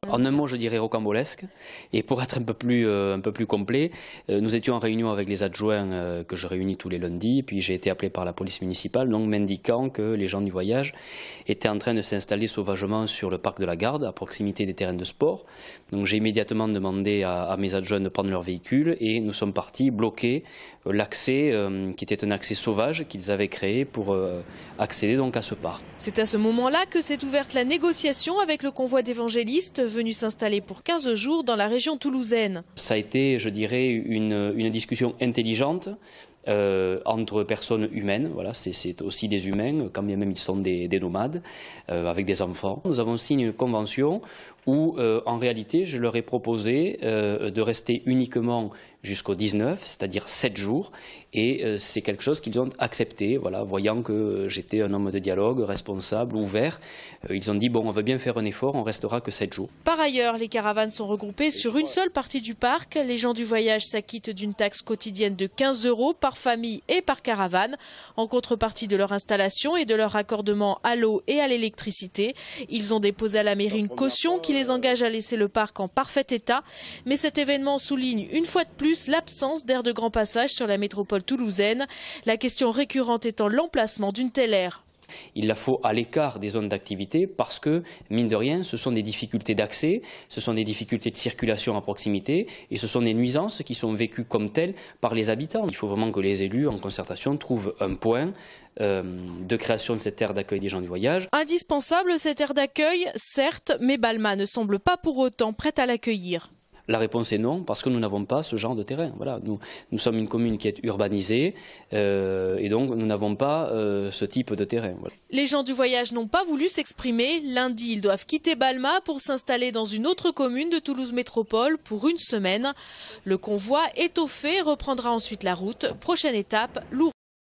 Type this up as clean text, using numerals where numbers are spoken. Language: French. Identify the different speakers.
Speaker 1: En un mot, je dirais rocambolesque. Et pour être un peu plus complet, nous étions en réunion avec les adjoints que je réunis tous les lundis. Puis j'ai été appelé par la police municipale, donc m'indiquant que les gens du voyage étaient en train de s'installer sauvagement sur le parc de la Garde, à proximité des terrains de sport. Donc j'ai immédiatement demandé à mes adjoints de prendre leur véhicule et nous sommes partis bloquer l'accès, qui était un accès sauvage qu'ils avaient créé pour accéder donc à ce parc.
Speaker 2: C'est à ce moment-là que s'est ouverte la négociation avec le convoi d'évangélistes venus s'installer pour 15 jours dans la région toulousaine.
Speaker 1: Ça a été, je dirais, une discussion intelligente entre personnes humaines. Voilà, c'est aussi des humains, quand bien même ils sont des nomades, avec des enfants. Nous avons signé une convention où, en réalité, je leur ai proposé de rester uniquement jusqu'au 19, c'est-à-dire 7 jours, et c'est quelque chose qu'ils ont accepté, voilà, voyant que j'étais un homme de dialogue, responsable, ouvert. Ils ont dit, bon, on veut bien faire un effort, on restera que 7 jours.
Speaker 2: Par ailleurs, les caravanes sont regroupées sur une seule partie du parc. Les gens du voyage s'acquittent d'une taxe quotidienne de 15 € par famille et par caravane, en contrepartie de leur installation et de leur raccordement à l'eau et à l'électricité. Ils ont déposé à la mairie une caution qui les engage à laisser le parc en parfait état. Mais cet événement souligne une fois de plus l'absence d'aires de grand passage sur la métropole toulousaine. La question récurrente étant l'emplacement d'une telle aire.
Speaker 1: Il la faut à l'écart des zones d'activité parce que, mine de rien, ce sont des difficultés d'accès, ce sont des difficultés de circulation à proximité et ce sont des nuisances qui sont vécues comme telles par les habitants. Il faut vraiment que les élus, en concertation, trouvent un point de création de cette aire d'accueil des gens du voyage.
Speaker 2: Indispensable cette aire d'accueil, certes, mais Balma ne semble pas pour autant prête à l'accueillir.
Speaker 1: La réponse est non, parce que nous n'avons pas ce genre de terrain. Voilà, nous sommes une commune qui est urbanisée et donc nous n'avons pas ce type de terrain. Voilà.
Speaker 2: Les gens du voyage n'ont pas voulu s'exprimer. Lundi, ils doivent quitter Balma pour s'installer dans une autre commune de Toulouse Métropole pour une semaine. Le convoi étoffé reprendra ensuite la route. Prochaine étape, Lourdes.